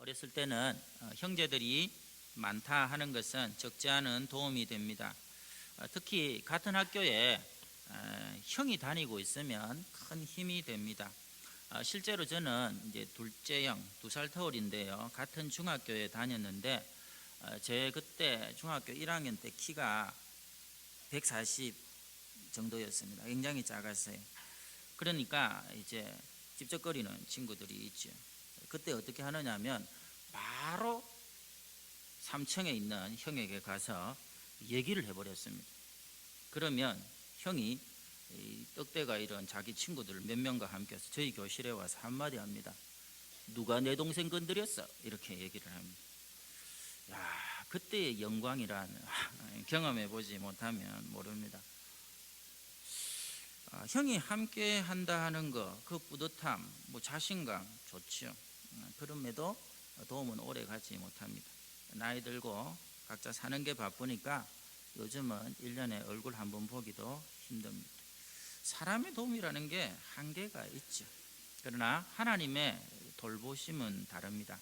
어렸을 때는 형제들이 많다 하는 것은 적지 않은 도움이 됩니다. 특히 같은 학교에 형이 다니고 있으면 큰 힘이 됩니다. 실제로 저는 이제 둘째 형 2살 터울인데요. 같은 중학교에 다녔는데 제 그때 중학교 1학년 때 키가 140 정도였습니다. 굉장히 작았어요. 그러니까 이제 찝쩍거리는 친구들이 있죠. 그때 어떻게 하느냐면 바로 3층에 있는 형에게 가서 얘기를 해버렸습니다. 그러면 형이 떡대가 이런 자기 친구들 몇 명과 함께해서 저희 교실에 와서 한마디 합니다. 누가 내 동생 건드렸어? 이렇게 얘기를 합니다. 야, 그때의 영광이란 경험해 보지 못하면 모릅니다. 형이 함께 한다 하는 거, 그 뿌듯함, 자신감 좋죠. 그럼에도 도움은 오래 가지 못합니다. 나이 들고 각자 사는 게 바쁘니까 요즘은 1년에 얼굴 한번 보기도 힘듭니다. 사람의 도움이라는 게 한계가 있죠. 그러나 하나님의 돌보심은 다릅니다.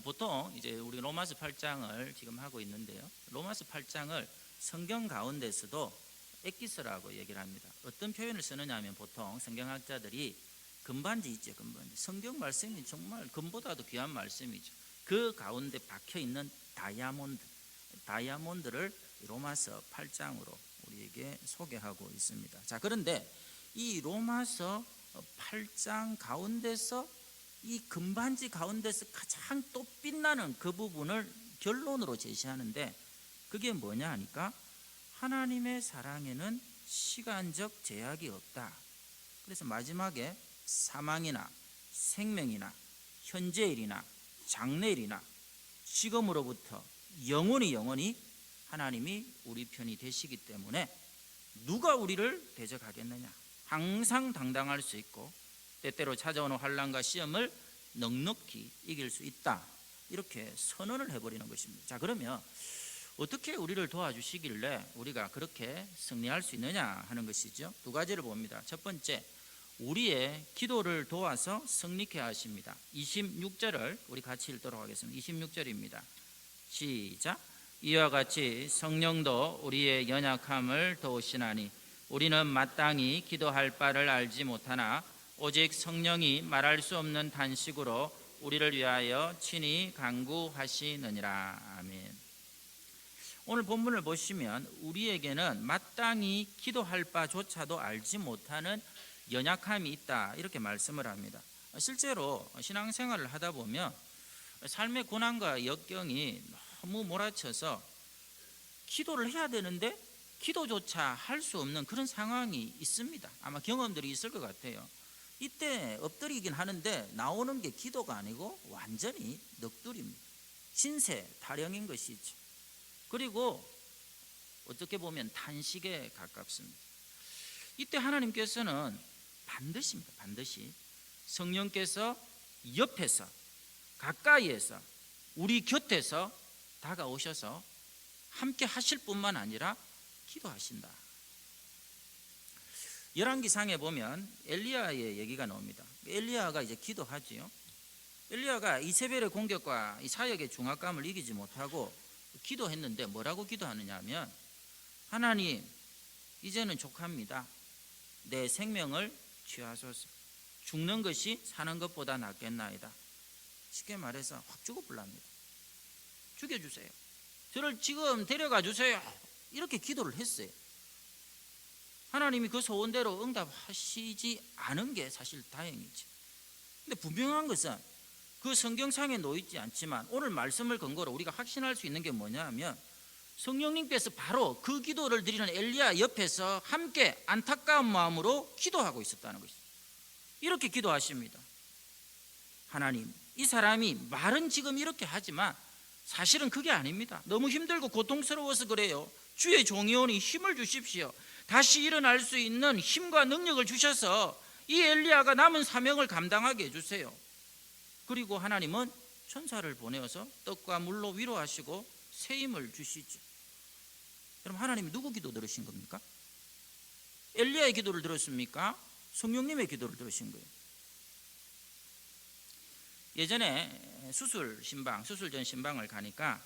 보통 이제 우리 로마서 8장을 지금 하고 있는데요. 로마서 8장을 성경 가운데서도 엑기스라고 얘기를 합니다. 어떤 표현을 쓰느냐 하면 보통 성경학자들이 금반지 있죠. 금반지. 성경 말씀이 정말 금보다도 귀한 말씀이죠. 그 가운데 박혀있는 다이아몬드를 로마서 8장으로 우리에게 소개하고 있습니다. 자, 그런데 이 로마서 8장 가운데서 이 금반지 가운데서 가장 또 빛나는 그 부분을 결론으로 제시하는데 그게 뭐냐 하니까 하나님의 사랑에는 시간적 제약이 없다. 그래서 마지막에 사망이나 생명이나 현재일이나 장래일이나 지금으로부터 영원히 하나님이 우리 편이 되시기 때문에 누가 우리를 대적하겠느냐. 항상 당당할 수 있고 때때로 찾아오는 환난과 시험을 넉넉히 이길 수 있다. 이렇게 선언을 해버리는 것입니다. 자, 그러면 어떻게 우리를 도와주시길래 우리가 그렇게 승리할 수 있느냐 하는 것이죠. 2가지를 봅니다. 첫 번째, 우리의 기도를 도와서 승리케 하십니다. 26절을 우리 같이 읽도록 하겠습니다. 26절입니다. 시작. 이와 같이 성령도 우리의 연약함을 도우시나니 우리는 마땅히 기도할 바를 알지 못하나 오직 성령이 말할 수 없는 탄식으로 우리를 위하여 친히 간구하시느니라. 아멘. 오늘 본문을 보시면 우리에게는 마땅히 기도할 바조차도 알지 못하는 연약함이 있다 이렇게 말씀을 합니다. 실제로 신앙생활을 하다 보면 삶의 고난과 역경이 너무 몰아쳐서 기도를 해야 되는데 기도조차 할 수 없는 그런 상황이 있습니다. 아마 경험들이 있을 것 같아요. 이때 엎드리긴 하는데 나오는 게 기도가 아니고 완전히 넋두리입니다. 신세 타령인 것이죠. 그리고 어떻게 보면 탄식에 가깝습니다. 이때 하나님께서는 반드시 성령께서 옆에서 가까이에서 우리 곁에서 다가오셔서 함께 하실 뿐만 아니라 기도하신다. 열왕기상에 보면 엘리야의 얘기가 나옵니다. 엘리야가 이제 기도하지요. 엘리야가 이세벨의 공격과 이 사역의 중압감을 이기지 못하고 기도했는데 뭐라고 기도하느냐 하면 하나님 이제는 족합니다. 내 생명을 취하소서. 죽는 것이 사는 것보다 낫겠나이다. 쉽게 말해서 확 죽어버립니다. 죽여주세요. 저를 지금 데려가 주세요. 이렇게 기도를 했어요. 하나님이 그 소원대로 응답하시지 않은 게 사실 다행이지. 근데 분명한 것은 그 성경상에 놓이지 않지만 오늘 말씀을 근거로 우리가 확신할 수 있는 게 뭐냐 하면 성령님께서 바로 그 기도를 드리는 엘리야 옆에서 함께 안타까운 마음으로 기도하고 있었다는 것이죠. 이렇게 기도하십니다. 하나님, 이 사람이 말은 지금 이렇게 하지만 사실은 그게 아닙니다. 너무 힘들고 고통스러워서 그래요. 주의 종이오니 힘을 주십시오. 다시 일어날 수 있는 힘과 능력을 주셔서 이 엘리야가 남은 사명을 감당하게 해주세요. 그리고 하나님은 천사를 보내어서 떡과 물로 위로하시고 새 힘을 주시죠. 여러분, 하나님이 누구 기도 들으신 겁니까? 엘리야의 기도를 들었습니까? 성령님의 기도를 들으신 거예요. 예전에 수술 전 신방을 가니까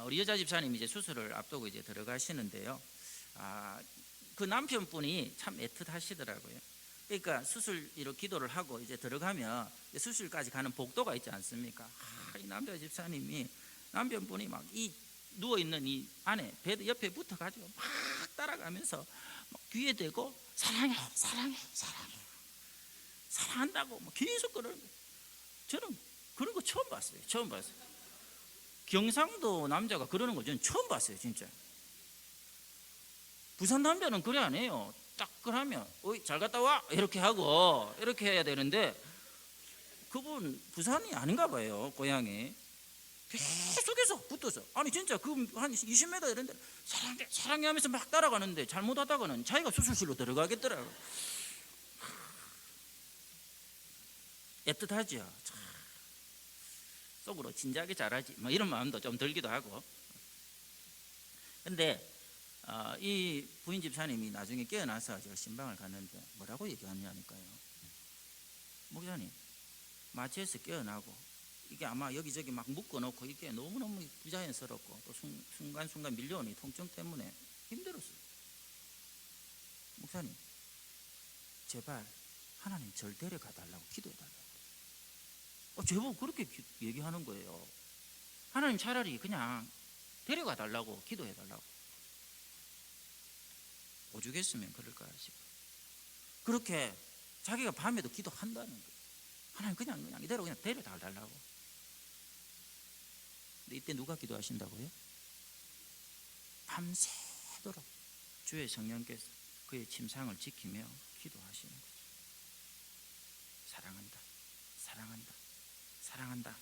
우리 여자 집사님이 이제 수술을 앞두고 이제 들어가시는데요. 그 남편분이 참 애틋하시더라고요. 그러니까 수술로 기도를 하고 이제 들어가면 이제 수술까지 가는 복도가 있지 않습니까? 이 남자 집사님이 남편분이 막 이 누워 있는 이 안에 베드 옆에 붙어가지고 막 따라가면서 막 귀에 대고 사랑해, 사랑해, 사랑해, 사랑한다고 막 계속 그러는 거예요. 저는 그런 거 처음 봤어요. 처음 봤어요. 경상도 남자가 그러는 거 저는 처음 봤어요, 진짜. 부산 남자는 그래 안 해요. 딱 그러면 어이 잘 갔다 와 이렇게 하고 이렇게 해야 되는데 그분 부산이 아닌가 봐요, 고향이. 계속해서 붙어서 아니 진짜 그 한 20m 이런데 사랑해 사랑해 하면서 막 따라가는데 잘못하다가는 자기가 수술실로 들어가겠더라고요. 애틋하죠. 속으로 진지하게 잘하지 뭐 이런 마음도 좀 들기도 하고. 근데 이 부인 집사님이 나중에 깨어나서 제가 신방을 갔는데 뭐라고 얘기하냐니까요. 목사님 마취해서 깨어나고 이게 아마 여기저기 막 묶어놓고 이게 너무너무 부자연스럽고 또 순간순간 밀려오니 통증 때문에 힘들었어요. 목사님 제발 하나님 절 데려가 달라고 기도해 달라고. 제보고 그렇게 얘기하는 거예요. 하나님 차라리 그냥 데려가 달라고 기도해 달라고. 오죽했으면 그럴까 싶어요. 그렇게 자기가 밤에도 기도한다는 거예요. 하나님 그냥 이대로 그냥 데려다 달라고. 근데 이때 누가 기도하신다고요? 밤새도록 주의 성령께서 그의 침상을 지키며 기도하시는 거죠. 사랑한다, 사랑한다, 사랑한다.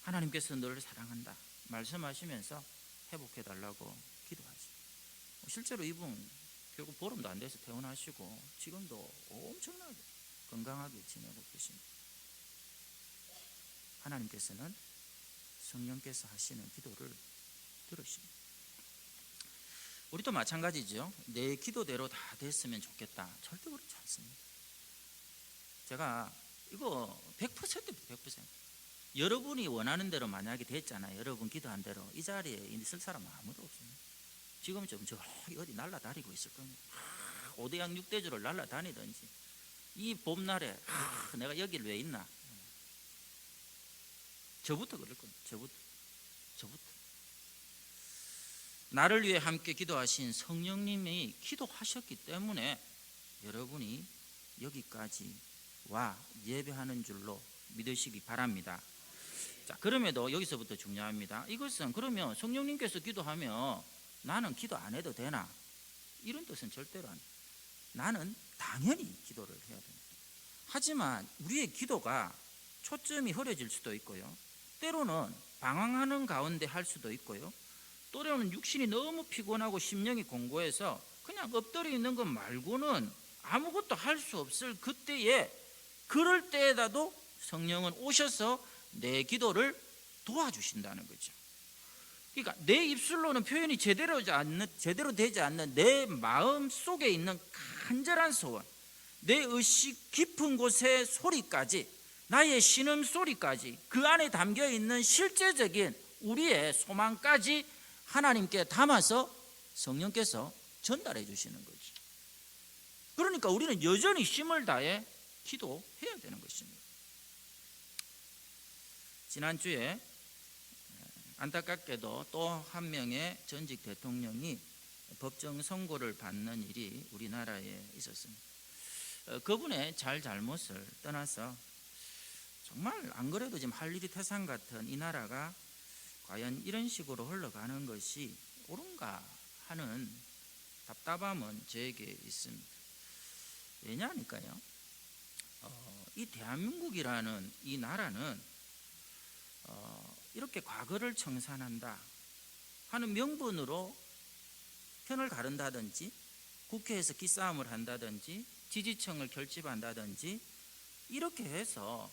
하나님께서 너를 사랑한다 말씀하시면서 회복해 달라고 기도하시죠. 실제로 이분 결국 보름도 안 돼서 퇴원하시고 지금도 엄청나게 건강하게 지내고 계십니다. 하나님께서는 성령께서 하시는 기도를 들으십니다. 우리도 마찬가지죠. 내 기도대로 다 됐으면 좋겠다. 절대 그렇지 않습니다. 제가 이거 100%입니다. 100%. 여러분이 원하는 대로 만약에 됐잖아요. 여러분 기도한 대로 이 자리에 있을 사람은 아무도 없습니다. 지금 좀 저기 어디 날아다니고 있을 겁니다. 5대양 6대주를 날아다니든지 이 봄날에 내가 여길 왜 있나. 저부터 그럴 겁니다. 저부터 나를 위해 함께 기도하신 성령님이 기도하셨기 때문에 여러분이 여기까지 와 예배하는 줄로 믿으시기 바랍니다. 자, 그럼에도 여기서부터 중요합니다. 이것은 그러면 성령님께서 기도하면 나는 기도 안 해도 되나? 이런 뜻은 절대로 아니에요. 나는 당연히 기도를 해야 됩니다. 하지만 우리의 기도가 초점이 흐려질 수도 있고요. 때로는 방황하는 가운데 할 수도 있고요. 때로는 육신이 너무 피곤하고 심령이 공고해서 그냥 엎드려 있는 것 말고는 아무것도 할 수 없을 그때에 그럴 때에다도 성령은 오셔서 내 기도를 도와주신다는 거죠. 그러니까 내 입술로는 표현이 제대로 되지 않는 내 마음 속에 있는 간절한 소원, 내 의식 깊은 곳의 소리까지, 나의 신음 소리까지, 그 안에 담겨 있는 실제적인 우리의 소망까지 하나님께 담아서 성령께서 전달해 주시는 거죠. 그러니까 우리는 여전히 힘을 다해 기도해야 되는 것입니다. 지난주에 안타깝게도 또 한 명의 전직 대통령이 법정 선고를 받는 일이 우리나라에 있었습니다. 그분의 잘못을 떠나서 정말 안 그래도 지금 할 일이 태산 같은 이 나라가 과연 이런 식으로 흘러가는 것이 옳은가 하는 답답함은 저에게 있습니다. 왜냐하니까요, 이 대한민국이라는 이 나라는 이렇게 과거를 청산한다 하는 명분으로 편을 가른다든지 국회에서 기싸움을 한다든지 지지층을 결집한다든지 이렇게 해서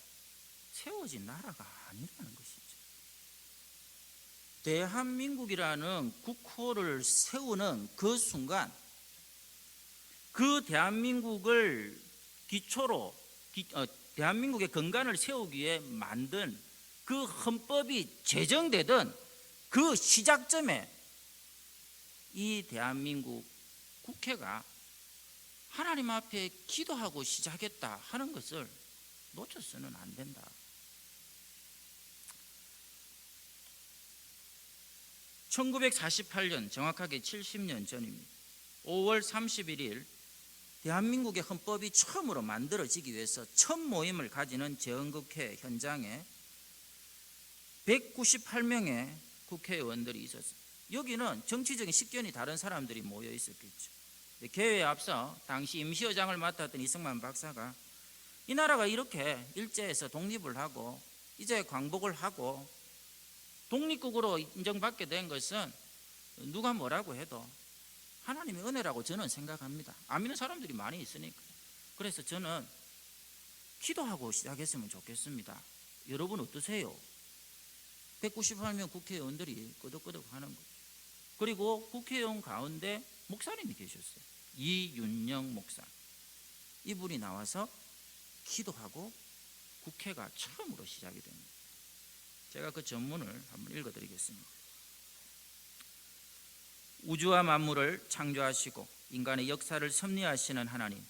세워진 나라가 아니라는 것이죠. 대한민국이라는 국호를 세우는 그 순간 그 대한민국을 기초로 대한민국의 근간을 세우기 위해 만든 그 헌법이 제정되던 그 시작점에 이 대한민국 국회가 하나님 앞에 기도하고 시작했다 하는 것을 놓쳐서는 안 된다. (1948년) 정확하게 70년 전입니다. 5월 31일 대한민국의 헌법이 처음으로 만들어지기 위해서 첫 모임을 가지는 재헌국회 현장에 198명의 국회의원들이 있었습니다. 여기는 정치적인 식견이 다른 사람들이 모여 있었겠죠. 개회에 앞서 당시 임시의장을 맡았던 이승만 박사가 이 나라가 이렇게 일제에서 독립을 하고 이제 광복을 하고 독립국으로 인정받게 된 것은 누가 뭐라고 해도 하나님의 은혜라고 저는 생각합니다. 안 믿는 사람들이 많이 있으니까. 그래서 저는 기도하고 시작했으면 좋겠습니다. 여러분 어떠세요? 198명 국회의원들이 끄덕끄덕 하는 거죠. 그리고 국회의원 가운데 목사님이 계셨어요. 이윤영 목사. 이분이 나와서 기도하고 국회가 처음으로 시작이 됩니다. 제가 그 전문을 한번 읽어드리겠습니다. 우주와 만물을 창조하시고 인간의 역사를 섭리하시는 하나님,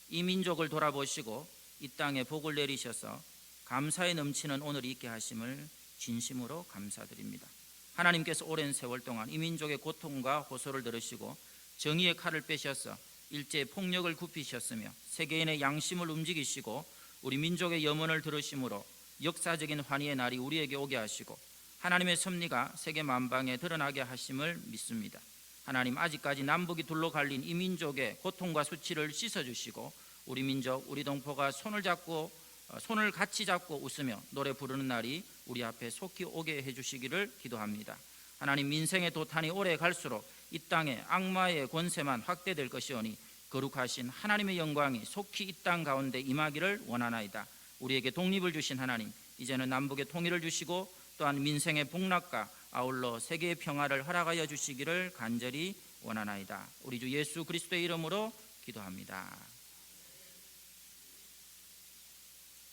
이 민족을 돌아보시고 이 땅에 복을 내리셔서 감사에 넘치는 오늘이 있게 하심을 진심으로 감사드립니다. 하나님께서 오랜 세월 동안 이 민족의 고통과 호소를 들으시고 정의의 칼을 빼셔서 일제의 폭력을 굽히셨으며 세계인의 양심을 움직이시고 우리 민족의 염원을 들으심으로 역사적인 환희의 날이 우리에게 오게 하시고 하나님의 섭리가 세계 만방에 드러나게 하심을 믿습니다. 하나님, 아직까지 남북이 둘로 갈린 이 민족의 고통과 수치를 씻어주시고 우리 민족, 우리 동포가 손을 같이 잡고 웃으며 노래 부르는 날이 우리 앞에 속히 오게 해주시기를 기도합니다. 하나님, 민생의 도탄이 오래 갈수록 이 땅에 악마의 권세만 확대될 것이오니 거룩하신 하나님의 영광이 속히 이 땅 가운데 임하기를 원하나이다. 우리에게 독립을 주신 하나님, 이제는 남북의 통일을 주시고 또한 민생의 복락과 아울러 세계의 평화를 허락하여 주시기를 간절히 원하나이다. 우리 주 예수 그리스도의 이름으로 기도합니다.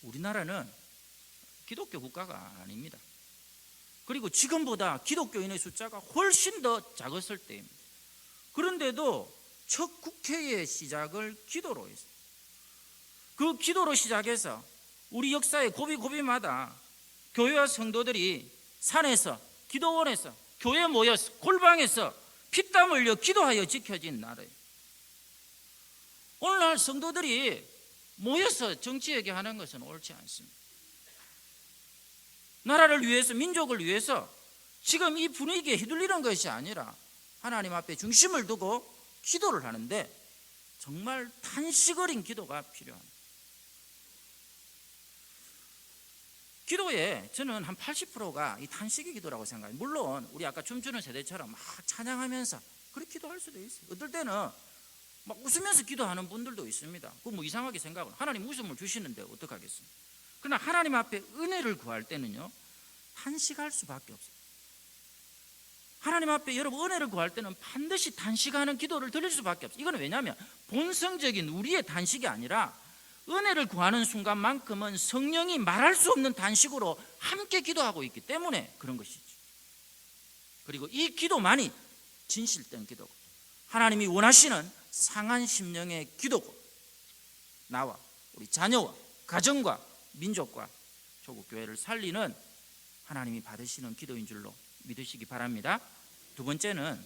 우리나라는 기독교 국가가 아닙니다. 그리고 지금보다 기독교인의 숫자가 훨씬 더 작았을 때입니다. 그런데도 첫 국회의 시작을 기도로 했어요. 그 기도로 시작해서 우리 역사의 고비고비마다 교회와 성도들이 산에서, 기도원에서, 교회에 모여서, 골방에서 피땀 흘려 기도하여 지켜진 나라예요. 오늘날 성도들이 모여서 정치 얘기하는 것은 옳지 않습니다. 나라를 위해서, 민족을 위해서 지금 이 분위기에 휘둘리는 것이 아니라 하나님 앞에 중심을 두고 기도를 하는데 정말 탄식 어린 기도가 필요합니다. 기도에 저는 한 80%가 이 탄식의 기도라고 생각해요. 물론 우리 아까 춤추는 세대처럼 막 찬양하면서 그렇게 기도할 수도 있어요. 어떨 때는 막 웃으면서 기도하는 분들도 있습니다. 그거 뭐 이상하게 생각은, 하나님 웃음을 주시는데 어떡하겠습니까? 그러나 하나님 앞에 은혜를 구할 때는요, 탄식할 수밖에 없어요. 하나님 앞에 여러분 은혜를 구할 때는 반드시 탄식하는 기도를 드릴 수밖에 없어요. 이거는 왜냐하면 본성적인 우리의 탄식이 아니라 은혜를 구하는 순간만큼은 성령이 말할 수 없는 단식으로 함께 기도하고 있기 때문에 그런 것이죠. 그리고 이 기도만이 진실된 기도고 하나님이 원하시는 상한 심령의 기도고 나와 우리 자녀와 가정과 민족과 조국교회를 살리는 하나님이 받으시는 기도인 줄로 믿으시기 바랍니다. 두 번째는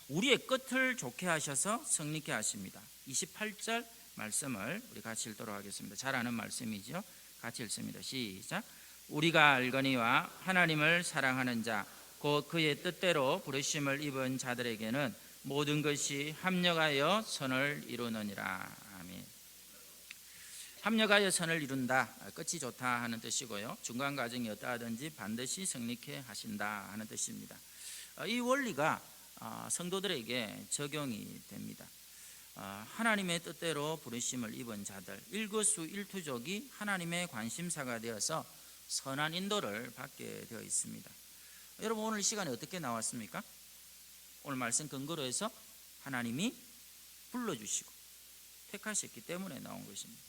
우리의 끝을 좋게 하셔서 성립케 하십니다. 28절 말씀을 우리 같이 읽도록 하겠습니다. 잘 아는 말씀이죠. 같이 읽습니다. 시작. 우리가 알거니와 하나님을 사랑하는 자 곧 그의 뜻대로 부르심을 입은 자들에게는 모든 것이 합력하여 선을 이루느니라. 아멘. 합력하여 선을 이룬다, 끝이 좋다 하는 뜻이고요. 중간 과정이 어떠하든지 반드시 성립케 하신다 하는 뜻입니다. 이 원리가 성도들에게 적용이 됩니다. 하나님의 뜻대로 부르심을 입은 자들, 일거수일투족이 하나님의 관심사가 되어서 선한 인도를 받게 되어 있습니다. 여러분, 오늘 이 시간에 어떻게 나왔습니까? 오늘 말씀 근거로 해서 하나님이 불러주시고 택하셨기 때문에 나온 것입니다.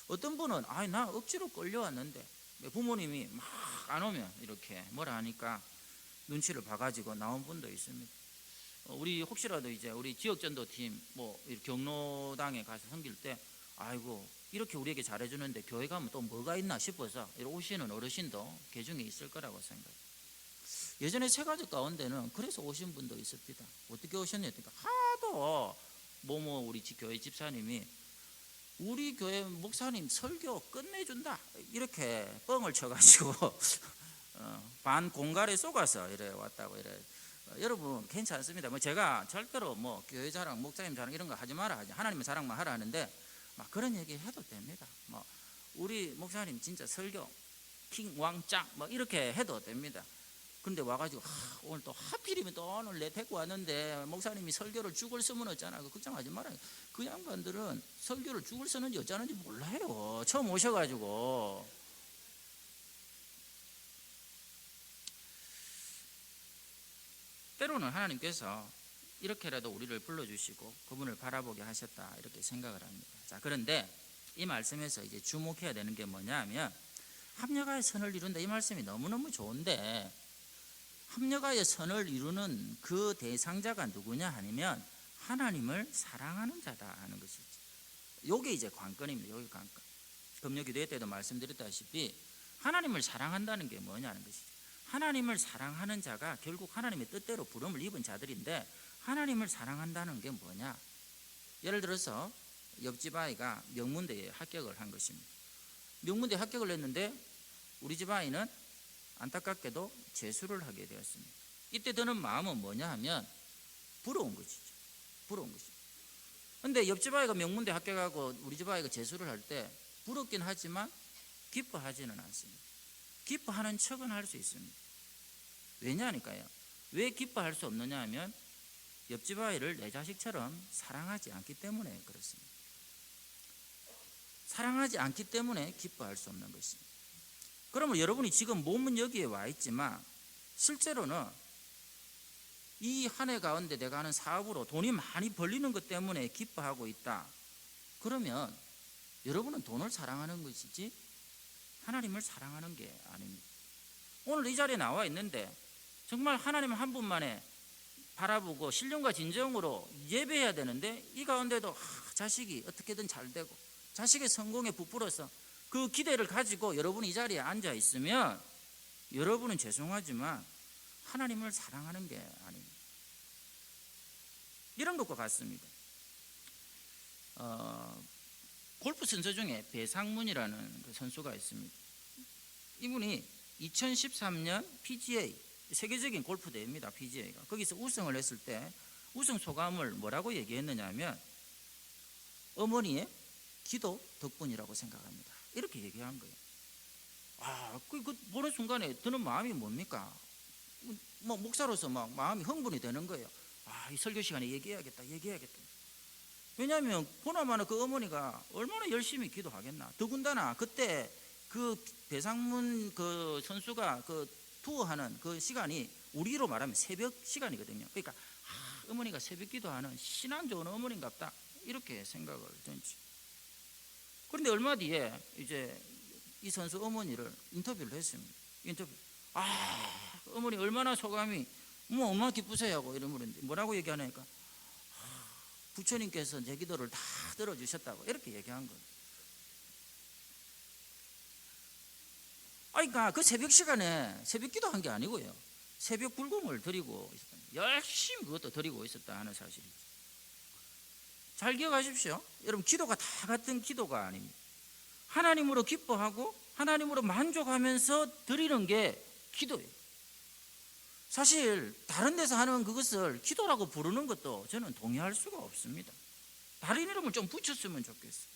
어떤 분은 나 억지로 끌려왔는데 부모님이 막 안 오면 이렇게 뭐라 하니까 눈치를 봐가지고 나온 분도 있습니다. 우리 혹시라도 이제 우리 지역전도팀 뭐 경로당에 가서 섬길 때 아이고 이렇게 우리에게 잘해주는데 교회 가면 또 뭐가 있나 싶어서 이렇게 오시는 어르신도 계중에 있을 거라고 생각해요. 예전에 새가족 가운데는 그래서 오신 분도 있었습니다. 어떻게 오셨냐니까 하도 우리 교회 집사님이 우리 교회 목사님 설교 끝내준다 이렇게 뻥을 쳐가지고 반 공갈에 속아서 이래 왔다고 이래. 여러분 괜찮습니다. 제가 절대로 교회 자랑, 목사님 자랑 이런 거 하지 마라 하지. 하나님의 자랑만 하라 하는데 막 그런 얘기 해도 됩니다. 우리 목사님 진짜 설교 킹 왕짱 이렇게 해도 됩니다. 근데 와가지고 오늘 또 하필이면 또 오늘 내 데리고 왔는데 목사님이 설교를 죽을 쓰면 어쩌나 걱정하지 말아요. 그 양반들은 설교를 죽을 쓰는지 어쩌는지 몰라요. 처음 오셔가지고. 때로는 하나님께서 이렇게라도 우리를 불러주시고 그분을 바라보게 하셨다 이렇게 생각을 합니다. 자, 그런데 이 말씀에서 이제 주목해야 되는 게 뭐냐 하면 합력하여 선을 이룬다 이 말씀이 너무너무 좋은데 합력하여 선을 이루는 그 대상자가 누구냐 하면 하나님을 사랑하는 자다 하는 것이죠. 요게 이제 관건입니다. 요게 관건. 금요기도회 때도 말씀드렸다시피 하나님을 사랑한다는 게 뭐냐는 것이죠. 하나님을 사랑하는 자가 결국 하나님의 뜻대로 부름을 입은 자들인데 하나님을 사랑한다는 게 뭐냐? 예를 들어서 옆집 아이가 명문대에 합격을 한 것입니다. 명문대에 합격을 했는데 우리 집 아이는 안타깝게도 재수를 하게 되었습니다. 이때 드는 마음은 뭐냐 하면 부러운 것이죠. 부러운 것이죠. 그런데 옆집 아이가 명문대 합격하고 우리 집 아이가 재수를 할 때 부럽긴 하지만 기뻐하지는 않습니다. 기뻐하는 척은 할 수 있습니다. 왜냐니까요. 왜 기뻐할 수 없느냐 하면 옆집 아이를 내 자식처럼 사랑하지 않기 때문에 그렇습니다. 사랑하지 않기 때문에 기뻐할 수 없는 것입니다. 그러면 여러분이 지금 몸은 여기에 와 있지만 실제로는 이 한 해 가운데 내가 하는 사업으로 돈이 많이 벌리는 것 때문에 기뻐하고 있다. 그러면 여러분은 돈을 사랑하는 것이지 하나님을 사랑하는 게 아닙니다. 오늘 이 자리에 나와 있는데 정말 하나님 한 분만에 바라보고 신령과 진정으로 예배해야 되는데 이 가운데도 자식이 어떻게든 잘 되고 자식의 성공에 부풀어서 그 기대를 가지고 여러분이 이 자리에 앉아 있으면 여러분은 죄송하지만 하나님을 사랑하는 게 아닙니다. 이런 것과 같습니다. 골프 선수 중에 배상문이라는 그 선수가 있습니다. 이분이 2013년 PGA 세계적인 골프 대회입니다. PGA가 거기서 우승을 했을 때 우승 소감을 뭐라고 얘기했느냐 하면 어머니의 기도 덕분이라고 생각합니다. 이렇게 얘기한 거예요. 그 보는 순간에 드는 마음이 뭡니까? 목사로서 막 마음이 흥분이 되는 거예요. 이 설교 시간에 얘기해야겠다. 왜냐하면 보나마나 그 어머니가 얼마나 열심히 기도하겠나. 더군다나 그때 그 배상문 그 선수가 그 투어하는 그 시간이 우리로 말하면 새벽 시간이거든요. 그러니까 어머니가 새벽 기도하는 신앙 좋은 어머니인갑다 이렇게 생각을 던지. 그런데 얼마 뒤에 이제 이 선수 어머니를 인터뷰를 했습니다. 어머니 얼마나 소감이 얼마나 기쁘세요 하고 이러는데 뭐라고 얘기하니까 부처님께서 제 기도를 다 들어주셨다고 이렇게 얘기한 거예요. 그러니까 그 새벽 시간에 새벽 기도한 게 아니고요. 새벽 불금을 드리고 있었다. 열심히 그것도 드리고 있었다 하는 사실이죠. 잘 기억하십시오. 여러분 기도가 다 같은 기도가 아닙니다. 하나님으로 기뻐하고 하나님으로 만족하면서 드리는 게 기도예요. 사실 다른 데서 하는 그것을 기도라고 부르는 것도 저는 동의할 수가 없습니다. 다른 이름을 좀 붙였으면 좋겠어요.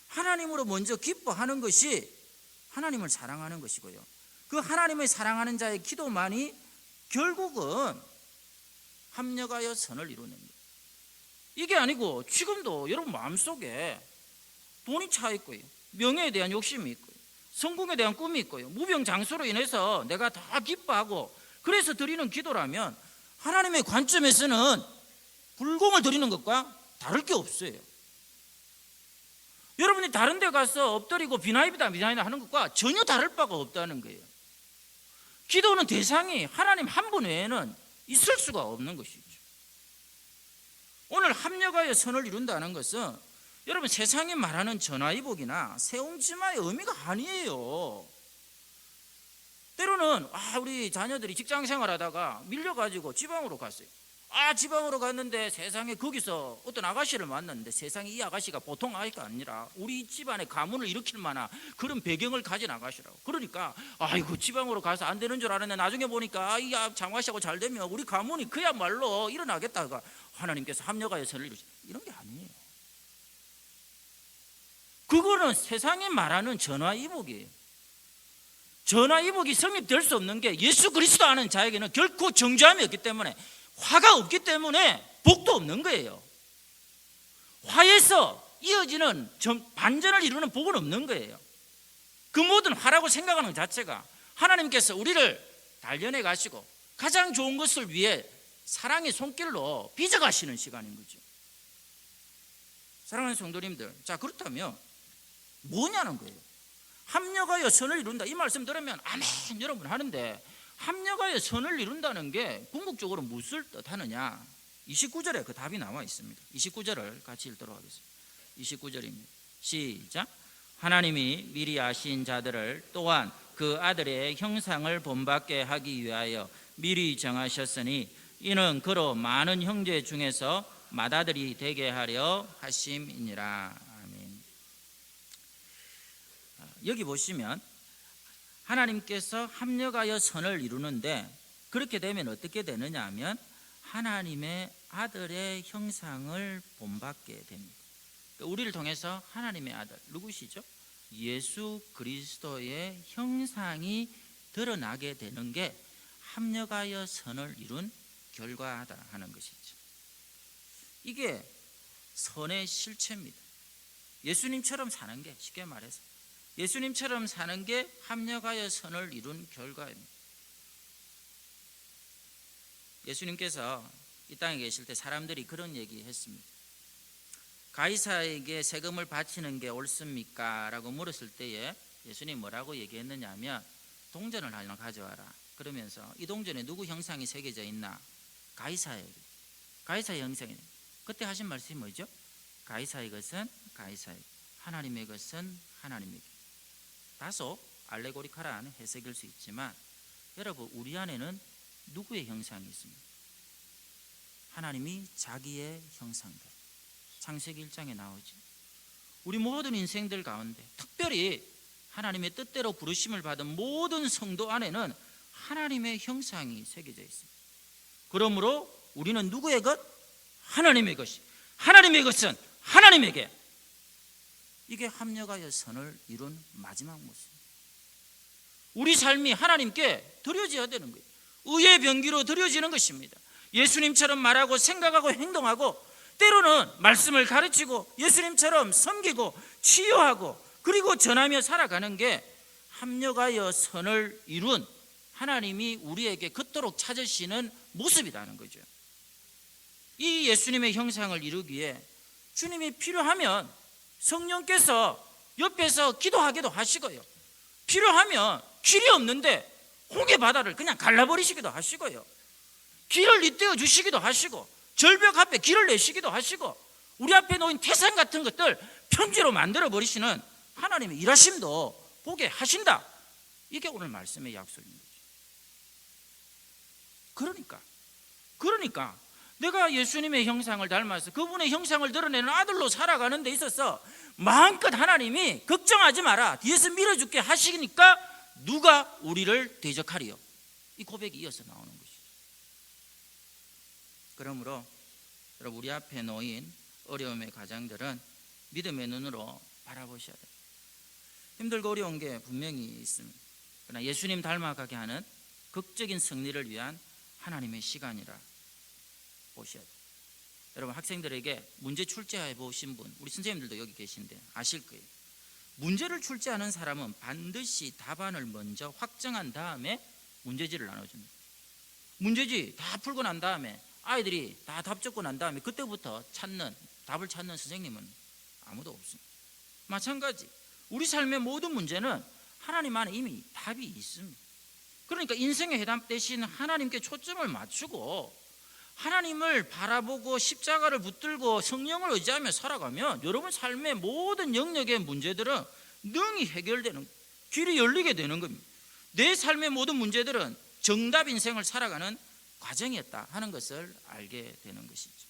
하나님으로 먼저 기뻐하는 것이 하나님을 사랑하는 것이고요. 그 하나님을 사랑하는 자의 기도만이 결국은 합력하여 선을 이루는 거예요. 이게 아니고 지금도 여러분 마음속에 돈이 차 있고요. 명예에 대한 욕심이 있고요. 성공에 대한 꿈이 있고요. 무병장수로 인해서 내가 다 기뻐하고 그래서 드리는 기도라면 하나님의 관점에서는 불공을 드리는 것과 다를 게 없어요. 여러분이 다른 데 가서 엎드리고 비나이다 하는 것과 전혀 다를 바가 없다는 거예요. 기도는 대상이 하나님 한 분 외에는 있을 수가 없는 것이죠. 오늘 합력하여 선을 이룬다는 것은 여러분 세상이 말하는 전화위복이나 새옹지마의 의미가 아니에요. 때로는 우리 자녀들이 직장 생활하다가 밀려가지고 지방으로 갔어요. 지방으로 갔는데 세상에 거기서 어떤 아가씨를 만났는데 세상에 이 아가씨가 보통 아이가 아니라 우리 집안의 가문을 일으킬 만한 그런 배경을 가진 아가씨라고. 그러니까 아이고 지방으로 가서 안 되는 줄 알았는데 나중에 보니까 이 장화씨하고 잘 되면 우리 가문이 그야말로 일어나겠다가 하나님께서 합력하여 선을 이루시. 이런 게 아니에요. 그거는 세상이 말하는 전화위복이에요. 전화위복이 성립될 수 없는 게 예수 그리스도 아는 자에게는 결코 정죄함이 없기 때문에, 화가 없기 때문에 복도 없는 거예요. 화에서 이어지는 반전을 이루는 복은 없는 거예요. 그 모든 화라고 생각하는 것 자체가 하나님께서 우리를 단련해 가시고 가장 좋은 것을 위해 사랑의 손길로 빚어가시는 시간인 거죠. 사랑하는 성도님들, 자 그렇다면 뭐냐는 거예요. 합력하여 선을 이룬다, 이 말씀 들으면 아멘 여러분 하는데, 합력하여 선을 이룬다는 게 궁극적으로 무엇을 뜻하느냐? 29절에 그 답이 나와 있습니다. 29절을 같이 읽도록 하겠습니다. 29절입니다. 시작. 하나님이 미리 아신 자들을 또한 그 아들의 형상을 본받게 하기 위하여 미리 정하셨으니 이는 그로 많은 형제 중에서 맏아들이 되게 하려 하심이니라. 아멘. 여기 보시면 하나님께서 합력하여 선을 이루는데, 그렇게 되면 어떻게 되느냐 하면 하나님의 아들의 형상을 본받게 됩니다. 우리를 통해서 하나님의 아들, 누구시죠? 예수 그리스도의 형상이 드러나게 되는 게 합력하여 선을 이룬 결과다 하는 것이죠. 이게 선의 실체입니다. 예수님처럼 사는 게, 쉽게 말해서 예수님처럼 사는 게 합력하여 선을 이룬 결과입니다. 예수님께서 이 땅에 계실 때 사람들이 그런 얘기 했습니다. 가이사에게 세금을 바치는 게 옳습니까? 라고 물었을 때에 예수님이 뭐라고 얘기했느냐 하면 동전을 하나 가져와라. 그러면서 이 동전에 누구 형상이 새겨져 있나? 가이사의 형상이. 그때 하신 말씀이 뭐죠? 가이사의 것은 가이사의, 하나님의 것은 하나님에게. 다소 알레고리칼한 해석일 수 있지만 여러분, 우리 안에는 누구의 형상이 있습니까? 하나님이 자기의 형상대로. 창세기 1장에 나오죠. 우리 모든 인생들 가운데 특별히 하나님의 뜻대로 부르심을 받은 모든 성도 안에는 하나님의 형상이 새겨져 있습니다. 그러므로 우리는 누구의 것? 하나님의 것이. 하나님의 것은 하나님에게. 이게 합력하여 선을 이룬 마지막 모습. 우리 삶이 하나님께 드려져야 되는 거예요. 의의 병기로 드려지는 것입니다. 예수님처럼 말하고 생각하고 행동하고, 때로는 말씀을 가르치고 예수님처럼 섬기고 치유하고 그리고 전하며 살아가는 게 합력하여 선을 이룬 하나님이 우리에게 그토록 찾으시는 모습이라는 거죠. 이 예수님의 형상을 이루기에 주님이 필요하면 성령께서 옆에서 기도하기도 하시고요, 필요하면 길이 없는데 홍해 바다를 그냥 갈라버리시기도 하시고요, 길을 잇대어 주시기도 하시고, 절벽 앞에 길을 내시기도 하시고, 우리 앞에 놓인 태산 같은 것들 편지로 만들어 버리시는 하나님의 일하심도 보게 하신다. 이게 오늘 말씀의 약속입니다. 그러니까 내가 예수님의 형상을 닮아서 그분의 형상을 드러내는 아들로 살아가는 데 있어서 마음껏 하나님이 걱정하지 마라, 뒤에서 밀어줄게 하시니까 누가 우리를 대적하리요? 이 고백이 이어서 나오는 것이죠. 그러므로 여러분, 우리 앞에 놓인 어려움의 과정들은 믿음의 눈으로 바라보셔야 돼요. 힘들고 어려운 게 분명히 있습니다. 그러나 예수님 닮아가게 하는 극적인 승리를 위한 하나님의 시간이라 보셔야 돼요. 여러분, 학생들에게 문제 출제해 보신 분, 우리 선생님들도 여기 계신데 아실 거예요. 문제를 출제하는 사람은 반드시 답안을 먼저 확정한 다음에 문제지를 나눠줍니다. 문제지 다 풀고 난 다음에 아이들이 다 답 적고 난 다음에 그때부터 답을 찾는 선생님은 아무도 없습니다. 마찬가지 우리 삶의 모든 문제는 하나님 안에 이미 답이 있습니다. 그러니까 인생의 해답 대신 하나님께 초점을 맞추고 하나님을 바라보고 십자가를 붙들고 성령을 의지하며 살아가면 여러분 삶의 모든 영역의 문제들은 능히 해결되는, 길이 열리게 되는 겁니다. 내 삶의 모든 문제들은 정답 인생을 살아가는 과정이었다 하는 것을 알게 되는 것이죠.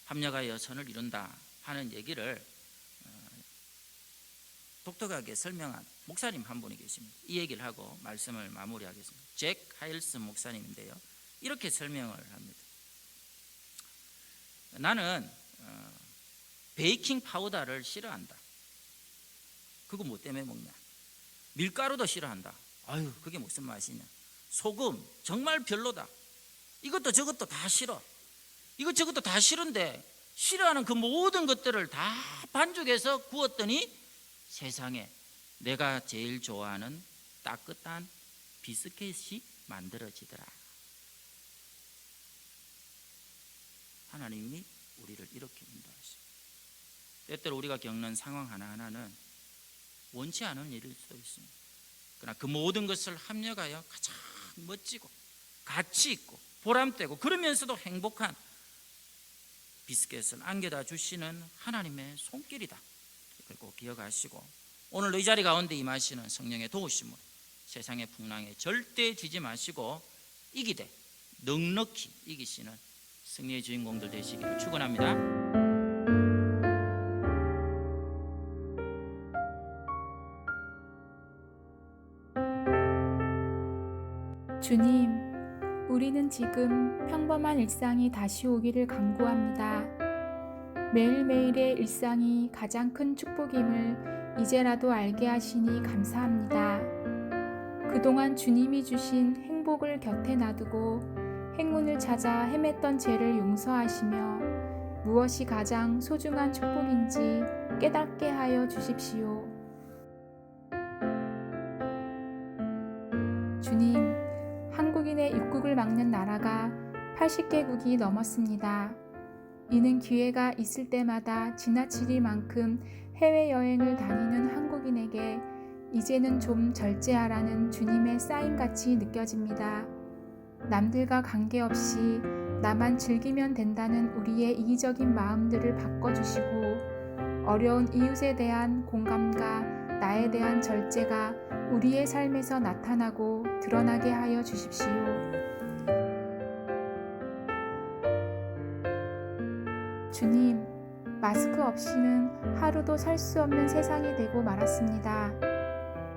합력하여 선을 이룬다 하는 얘기를 독특하게 설명한 목사님 한 분이 계십니다. 이 얘기를 하고 말씀을 마무리하겠습니다. 잭 하일스 목사님인데요, 이렇게 설명을 합니다. 나는 베이킹 파우더를 싫어한다. 그거 뭐 때문에 먹냐? 밀가루도 싫어한다. 아유, 그게 무슨 맛이냐? 소금 정말 별로다. 이것도 저것도 다 싫어. 이것 저것도 다 싫은데 싫어하는 그 모든 것들을 다 반죽해서 구웠더니 세상에 내가 제일 좋아하는 따뜻한 비스켓이 만들어지더라. 하나님이 우리를 이렇게 인도하시고, 때때로 우리가 겪는 상황 하나하나는 원치 않은 일일 수도 있습니다. 그러나 그 모든 것을 합력하여 가장 멋지고 가치 있고 보람되고 그러면서도 행복한 비스켓을 안겨다 주시는 하나님의 손길이다. 이걸 꼭 기억하시고 오늘 이 자리 가운데 임하시는 성령의 도우심으로 세상의 풍랑에 절대 지지 마시고 이기되 넉넉히 이기시는 승리의 주인공들 되시기를 축원합니다. 주님, 우리는 지금 평범한 일상이 다시 오기를 간구합니다. 매일매일의 일상이 가장 큰 축복임을 이제라도 알게 하시니 감사합니다. 그동안 주님이 주신 행복을 곁에 놔두고 행운을 찾아 헤맸던 죄를 용서하시며 무엇이 가장 소중한 축복인지 깨닫게 하여 주십시오. 주님, 한국인의 입국을 막는 나라가 80개국이 넘었습니다. 이는 기회가 있을 때마다 지나치리만큼 해외여행을 다니는 한국인에게 이제는 좀 절제하라는 주님의 사인같이 느껴집니다. 남들과 관계없이 나만 즐기면 된다는 우리의 이기적인 마음들을 바꿔주시고 어려운 이웃에 대한 공감과 나에 대한 절제가 우리의 삶에서 나타나고 드러나게 하여 주십시오. 주님, 마스크 없이는 하루도 살 수 없는 세상이 되고 말았습니다.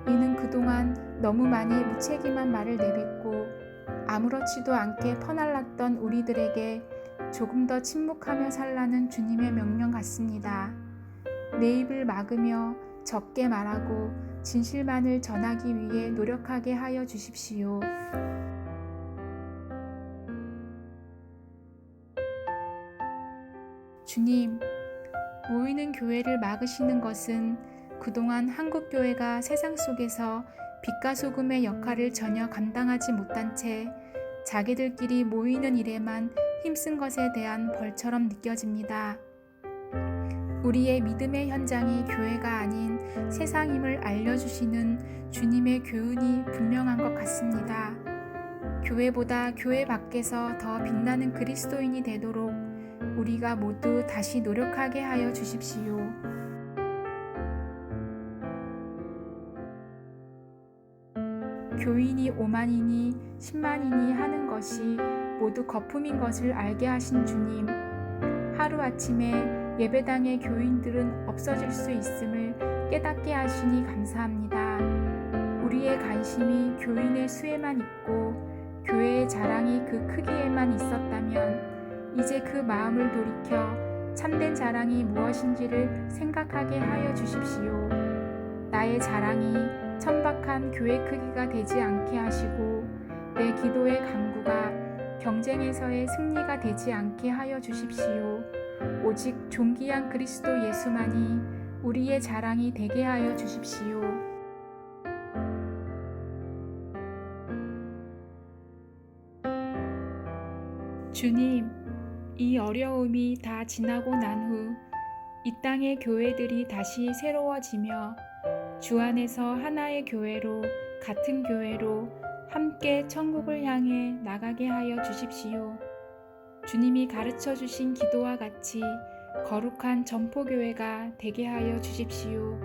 이는 그동안 너무 많이 무책임한 말을 내뱉고 아무렇지도 않게 퍼날랐던 우리들에게 조금 더 침묵하며 살라는 주님의 명령 같습니다. 내 입을 막으며 적게 말하고 진실만을 전하기 위해 노력하게 하여 주십시오. 주님, 모이는 교회를 막으시는 것은 그동안 한국교회가 세상 속에서 빛과 소금의 역할을 전혀 감당하지 못한 채 자기들끼리 모이는 일에만 힘쓴 것에 대한 벌처럼 느껴집니다. 우리의 믿음의 현장이 교회가 아닌 세상임을 알려주시는 주님의 교훈이 분명한 것 같습니다. 교회보다 교회 밖에서 더 빛나는 그리스도인이 되도록 우리가 모두 다시 노력하게 하여 주십시오. 교인이 5만이니 10만이니 하는 것이 모두 거품인 것을 알게 하신 주님, 하루아침에 예배당의 교인들은 없어질 수 있음을 깨닫게 하시니 감사합니다. 우리의 관심이 교인의 수에만 있고 교회의 자랑이 그 크기에만 있었다면 이제 그 마음을 돌이켜 참된 자랑이 무엇인지를 생각하게 하여 주십시오. 나의 자랑이 천박한 교회 크기가 되지 않게 하시고 내 기도의 간구가 경쟁에서의 승리가 되지 않게 하여 주십시오. 오직 존귀한 그리스도 예수만이 우리의 자랑이 되게 하여 주십시오. 주님, 이 어려움이 다 지나고 난 후 이 땅의 교회들이 다시 새로워지며 주 안에서 하나의 교회로, 같은 교회로 함께 천국을 향해 나가게 하여 주십시오. 주님이 가르쳐 주신 기도와 같이 거룩한 점포교회가 되게 하여 주십시오.